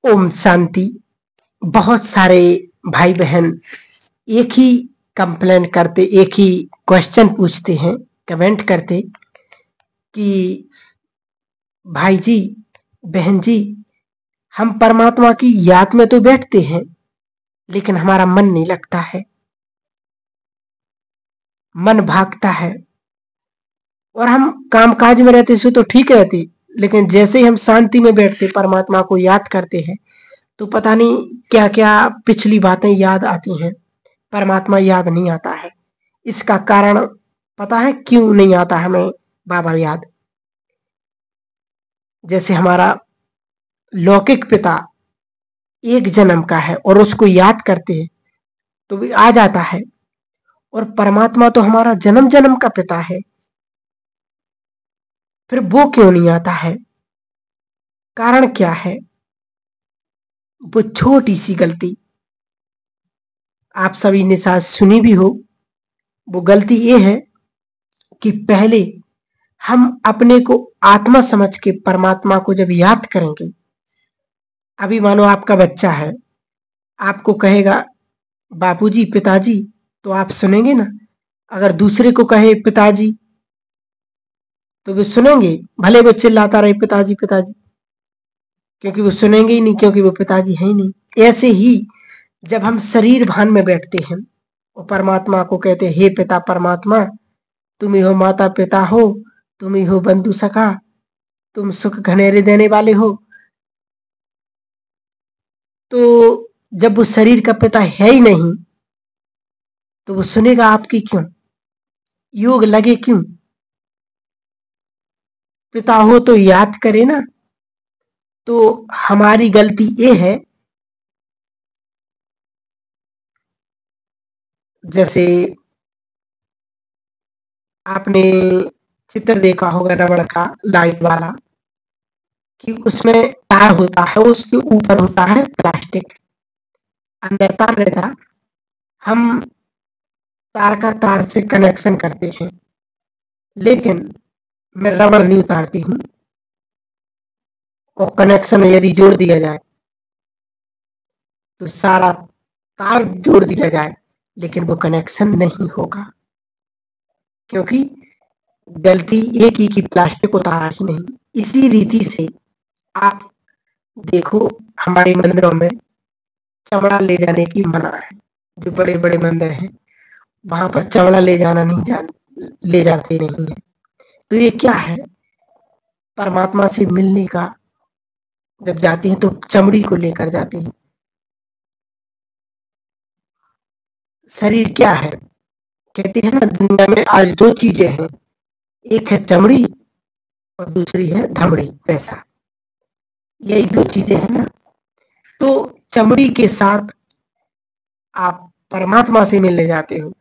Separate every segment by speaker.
Speaker 1: ओम शांति। बहुत सारे भाई बहन एक ही कंप्लेंट करते, एक ही क्वेश्चन पूछते हैं, कमेंट करते कि भाई जी, बहन जी, हम परमात्मा की याद में तो बैठते हैं लेकिन हमारा मन नहीं लगता है, मन भागता है। और हम कामकाज में रहते सो तो ठीक रहते, लेकिन जैसे ही हम शांति में बैठते, परमात्मा को याद करते हैं, तो पता नहीं क्या क्या पिछली बातें याद आती हैं, परमात्मा याद नहीं आता है। इसका कारण पता है क्यों नहीं आता हमें बाबा याद? जैसे हमारा लौकिक पिता एक जन्म का है और उसको याद करते हैं तो भी आ जाता है, और परमात्मा तो हमारा जन्म जन्म का पिता है, फिर वो क्यों नहीं आता है? कारण क्या है? वो छोटी सी गलती आप सभी ने शायद सुनी भी हो। वो गलती ये है कि पहले हम अपने को आत्मा समझ के परमात्मा को जब याद करेंगे, अभी मानो आपका बच्चा है, आपको कहेगा बापूजी, पिताजी, तो आप सुनेंगे ना? अगर दूसरे को कहे पिताजी तो वे सुनेंगे, भले वो चिल्लाता रहे पिताजी पिताजी, क्योंकि वो सुनेंगे ही नहीं, क्योंकि वो पिताजी है ही नहीं। ऐसे ही जब हम शरीर भान में बैठते हैं और परमात्मा को कहते हैं, हे पिता परमात्मा, तुम ही हो माता पिता हो, तुम ही हो बंधु सखा, तुम सुख घनेरे देने वाले हो, तो जब वो शरीर का पिता है ही नहीं तो वो सुनेगा आपकी क्यों? योग लगे क्यों? पिता हो तो याद करे ना। तो हमारी गलती ये है, जैसे आपने चित्र देखा होगा रबड़ का, लाइट वाला, कि उसमें तार होता है, उसके ऊपर होता है प्लास्टिक, अंदर तार रहता। हम तार का तार से कनेक्शन करते हैं, लेकिन मैं रबड़ नहीं उतारती हूँ, और कनेक्शन यदि जोड़ दिया जाए तो सारा तार जोड़ दिया जाए, लेकिन वो कनेक्शन नहीं होगा, क्योंकि गलती एक ही की प्लास्टिक उतारा ही नहीं। इसी रीति से आप देखो, हमारे मंदिरों में चमड़ा ले जाने की मना है। जो बड़े बड़े मंदिर हैं वहां पर चमड़ा ले जाना नहीं, ले जाते नहीं है। तो ये क्या है? परमात्मा से मिलने का जब जाते हैं तो चमड़ी को लेकर जाते हैं। शरीर क्या है? कहते हैं ना, दुनिया में आज दो चीजें हैं, एक है चमड़ी और दूसरी है धमड़ी, पैसा। यही दो चीजें हैं ना। तो चमड़ी के साथ आप परमात्मा से मिलने जाते हो,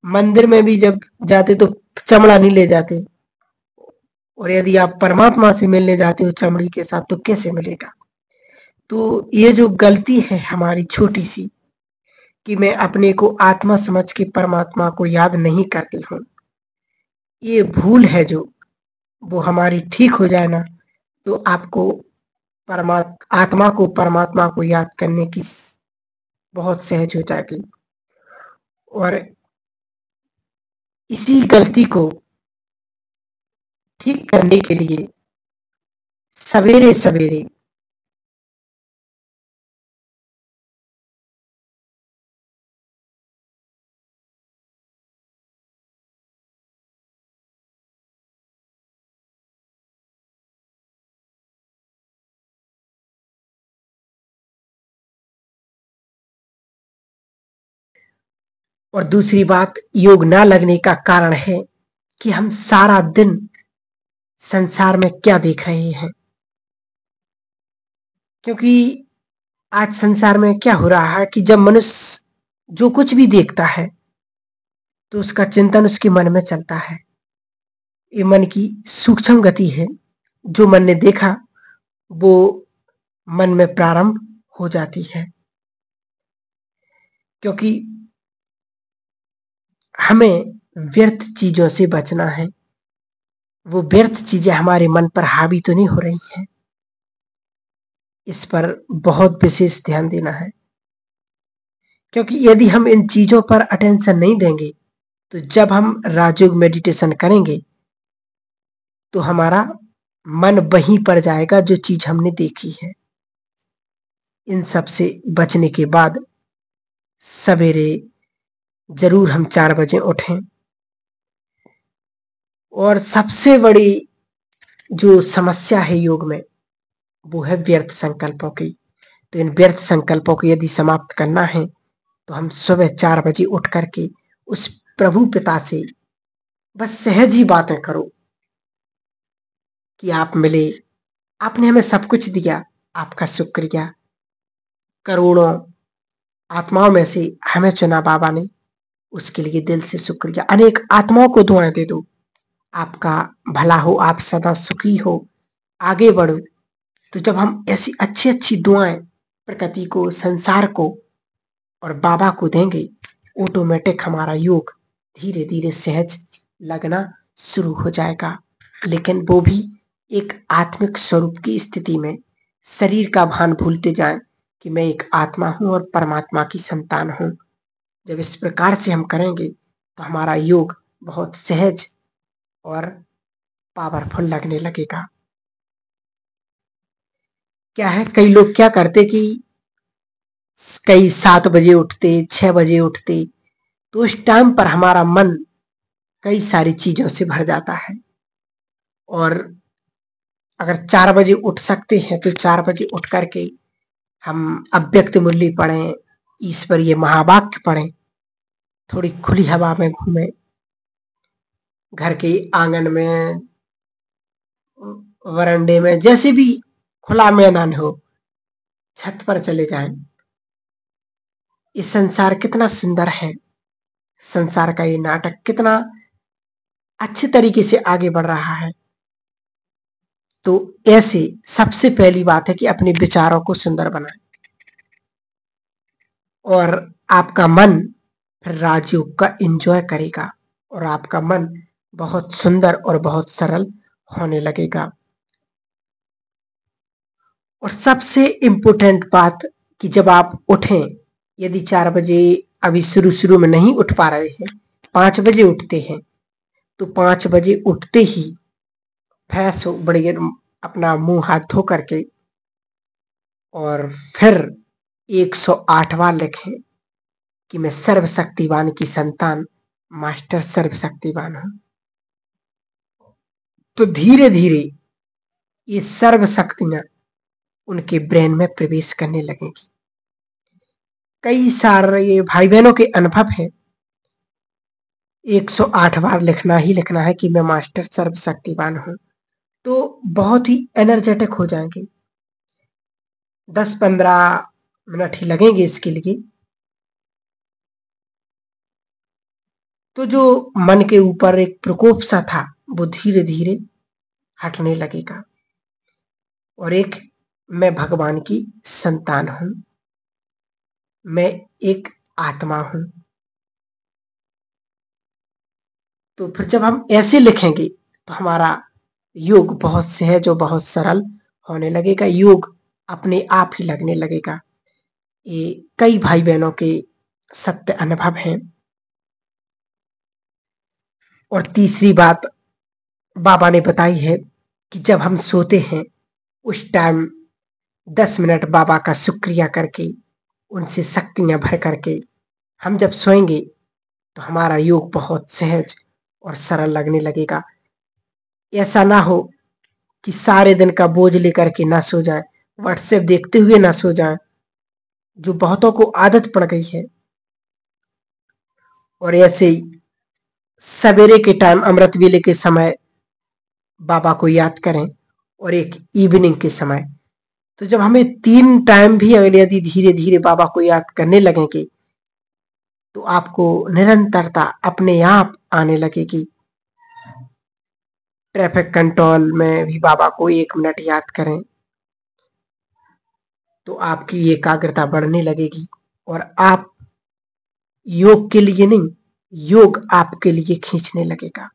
Speaker 1: मंदिर में भी जब जाते तो चमड़ा नहीं ले जाते, और यदि आप परमात्मा से मिलने जाते हो चमड़ी के साथ तो कैसे मिलेगा? तो ये जो गलती है हमारी छोटी सी, कि मैं अपने को आत्मा समझ के परमात्मा को याद नहीं करती हूँ, ये भूल है जो वो हमारी ठीक हो जाए ना, तो आपको आत्मा को परमात्मा को याद करने की बहुत सहज हो जाएगी। और इसी गलती को ठीक करने के लिए सवेरे सवेरे और दूसरी बात, योग ना लगने का कारण है कि हम सारा दिन संसार में क्या देख रहे हैं। क्योंकि आज संसार में क्या हो रहा है कि जब मनुष्य जो कुछ भी देखता है तो उसका चिंतन उसके मन में चलता है। ये मन की सूक्ष्म गति है। जो मन ने देखा वो मन में प्रारंभ हो जाती है। क्योंकि हमें व्यर्थ चीजों से बचना है। वो व्यर्थ चीजें हमारे मन पर हावी तो नहीं हो रही हैं। इस पर बहुत विशेष ध्यान देना है, क्योंकि यदि हम इन चीजों पर अटेंशन नहीं देंगे तो जब हम राजयोग मेडिटेशन करेंगे तो हमारा मन वहीं पर जाएगा जो चीज हमने देखी है। इन सब से बचने के बाद सवेरे जरूर हम 4 बजे उठें। और सबसे बड़ी जो समस्या है योग में वो है व्यर्थ संकल्पों की। तो इन व्यर्थ संकल्पों को यदि समाप्त करना है तो हम सुबह 4 बजे उठ करके उस प्रभु पिता से बस सहज ही बातें करो कि आप मिले, आपने हमें सब कुछ दिया, आपका शुक्रिया। करोड़ों आत्माओं में से हमें चुना बाबा ने, उसके लिए दिल से शुक्रिया। अनेक आत्माओं को दुआएं दे दो, आपका भला हो, आप सदा सुखी हो, आगे बढ़ो। तो जब हम ऐसी अच्छी अच्छी दुआएं प्रकृति को, संसार को और बाबा को देंगे, ऑटोमेटिक हमारा योग धीरे धीरे सहज लगना शुरू हो जाएगा। लेकिन वो भी एक आत्मिक स्वरूप की स्थिति में, शरीर का भान भूलते जाएं कि मैं एक आत्मा हूं और परमात्मा की संतान हूं। जब इस प्रकार से हम करेंगे तो हमारा योग बहुत सहज और पावरफुल लगने लगेगा। क्या है, कई लोग क्या करते कि कई 7 बजे उठते, 6 बजे उठते, तो उस टाइम पर हमारा मन कई सारी चीजों से भर जाता है। और अगर 4 बजे उठ सकते हैं तो 4 बजे उठ करके हम अव्यक्त मूल्य पढ़ें, ईश्वरीय महावाक्य पढ़ें, थोड़ी खुली हवा में घूमें, घर के आंगन में, वरांडे में, जैसे भी खुला मैदान हो, छत पर चले जाएं। ये संसार कितना सुंदर है, संसार का ये नाटक कितना अच्छे तरीके से आगे बढ़ रहा है। तो ऐसे सबसे पहली बात है कि अपने विचारों को सुंदर बनाएं और आपका मन फिर राजयोग का एंजॉय करेगा और आपका मन बहुत सुंदर और बहुत सरल होने लगेगा। और सबसे इम्पोर्टेंट बात कि जब आप उठें, यदि 4 बजे अभी शुरू शुरू में नहीं उठ पा रहे हैं, 5 बजे उठते हैं, तो 5 बजे उठते ही फ्रेश हो, बड़े अपना मुंह हाथ धो करके और फिर 108 बार लिखें कि मैं सर्वशक्तिवान की संतान मास्टर सर्वशक्तिवान हूं। तो धीरे धीरे ये सर्व शक्तियां उनके ब्रेन में प्रवेश करने लगेंगी। कई सारे ये भाई बहनों के अनुभव है, 108 बार लिखना ही लिखना है कि मैं मास्टर सर्वशक्तिवान हूं, तो बहुत ही एनर्जेटिक हो जाएंगे। 10-15 मिनट ही लगेंगे इसके लिए। तो जो मन के ऊपर एक प्रकोप सा था वो धीरे धीरे हटने लगेगा और एक मैं भगवान की संतान हूं, मैं एक आत्मा हूं। तो फिर जब हम ऐसे लिखेंगे तो हमारा योग बहुत सहज और बहुत सरल होने लगेगा, योग अपने आप ही लगने लगेगा। ये कई भाई बहनों के सत्य अनुभव हैं। और तीसरी बात बाबा ने बताई है कि जब हम सोते हैं उस टाइम 10 मिनट बाबा का शुक्रिया करके, उनसे शक्तियां भर करके हम जब सोएंगे तो हमारा योग बहुत सहज और सरल लगने लगेगा। ऐसा ना हो कि सारे दिन का बोझ लेकर के ना सो जाए, व्हाट्सएप देखते हुए ना सो जाए, जो बहुतों को आदत पड़ गई है। और ऐसे ही सवेरे के टाइम अमृत वेले के समय बाबा को याद करें और एक इवनिंग के समय। तो जब हमें 3 टाइम भी अगर यदि धीरे धीरे बाबा को याद करने लगेंगे तो आपको निरंतरता अपने आप आने लगेगी। ट्रैफिक कंट्रोल में भी बाबा को 1 मिनट याद करें तो आपकी एकाग्रता बढ़ने लगेगी और आप योग के लिए नहीं, योग आपके लिए खींचने लगेगा।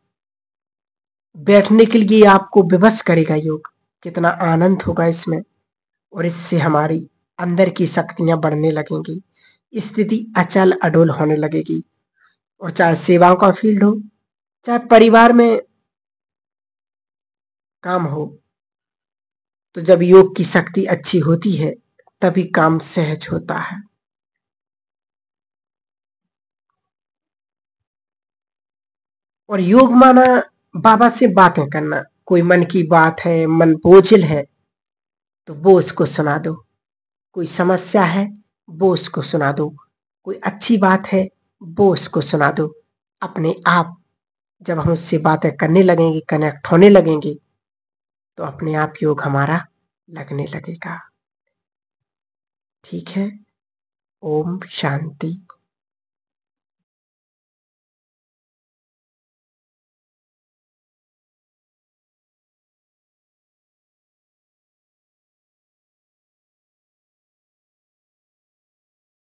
Speaker 1: बैठने के लिए आपको विवश करेगा योग, कितना आनंद होगा इसमें। और इससे हमारी अंदर की शक्तियां बढ़ने लगेंगी, स्थिति अचल अडोल होने लगेगी। और चाहे सेवाओं का फील्ड हो, चाहे परिवार में काम हो, तो जब योग की शक्ति अच्छी होती है तभी काम सहज होता है। और योग माना बाबा से बातें करना। कोई मन की बात है, मन बोझिल है, तो वो उसको सुना दो। कोई समस्या है, वो उसको सुना दो। कोई अच्छी बात है, वो उसको सुना दो। अपने आप जब हम उससे बातें करने लगेंगे, कनेक्ट होने लगेंगे, तो अपने आप योग हमारा लगने लगेगा। ठीक है। ओम शांति।